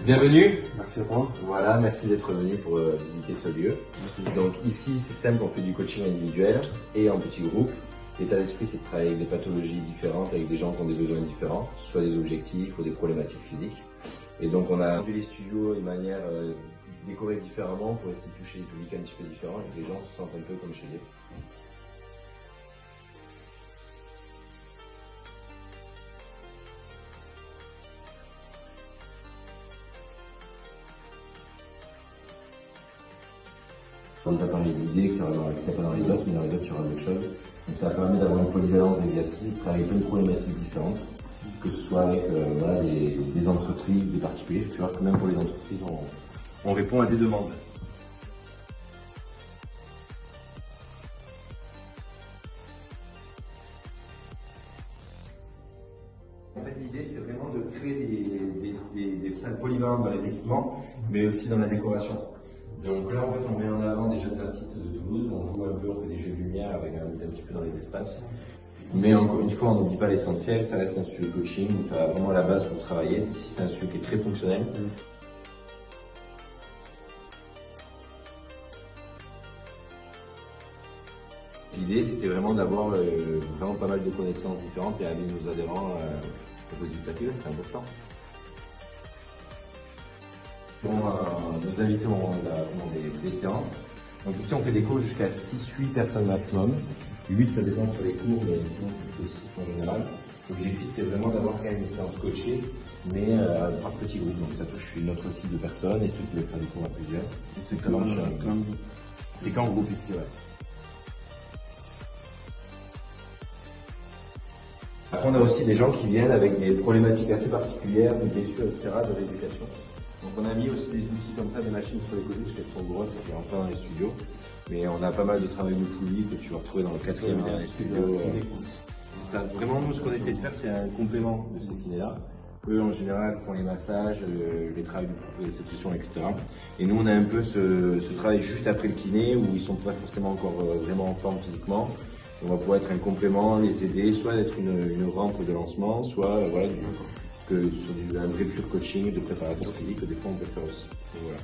Bienvenue. Merci à toi. Voilà, merci d'être venu pour visiter ce lieu. Merci. Donc ici, c'est simple, on fait du coaching individuel et en petit groupe. L'état d'esprit, c'est de travailler avec des pathologies différentes, avec des gens qui ont des besoins différents, soit des objectifs ou des problématiques physiques. Et donc on a rendu les studios de manière décorée différemment pour essayer de toucher des publics un petit peu différents et que les gens se sentent un peu comme chez eux. Quand tu as parlé d'idées, qu'il n'y a pas dans les autres, mais dans les autres, tu auras d'autres choses. Donc ça permet d'avoir une polyvalence d'exercices, de travailler plein de problématiques différentes, que ce soit avec voilà, des entreprises, des particuliers. Tu vois que même pour les entreprises, on répond à des demandes. En fait, l'idée, c'est vraiment de créer des salles polyvalentes dans les équipements, mais aussi dans la décoration. Donc là, en fait, on met en avant des jeunes artistes de Toulouse, on joue un peu, on fait des jeux de lumière avec un petit peu dans les espaces. Mais encore une fois, on n'oublie pas l'essentiel, ça reste un studio de coaching où tu as vraiment la base pour travailler. Ici, c'est un studio qui est très fonctionnel. L'idée, c'était vraiment d'avoir vraiment pas mal de connaissances différentes et amener nos adhérents au résultat que c'est important. Nos invités ont des séances. Donc ici, on fait des cours jusqu'à 6-8 personnes maximum. 8, ça dépend sur les cours, mais sinon c'est plutôt 6 en général. L'objectif, c'était vraiment d'avoir quand même une séance coachée, mais par petits groupes. Donc ça touche une autre type de personnes et ceux qui veulent faire des cours à plusieurs. C'est qu'en groupe ici, ouais. Après, on a aussi des gens qui viennent avec des problématiques assez particulières, des blessures, etc., de rééducation. Donc on a mis aussi des outils comme ça, des machines sur les côtés, parce qu'elles sont grosses et en plein dans les studios. Mais on a pas mal de travail de poulie que tu vas retrouver dans le 4e dernier studio. Ça, vraiment, nous, ce qu'on essaie de faire, c'est un complément de ces kinés-là. Eux, en général, font les massages, les travaux de réception, etc. Et nous, on a un peu ce travail juste après le kiné, où ils sont pas forcément encore vraiment en forme physiquement. On va pouvoir être un complément, les aider, soit d'être une rampe de lancement, soit voilà, sur un vrai pur coaching de préparateur physique que des fois on peut faire aussi. Donc, voilà.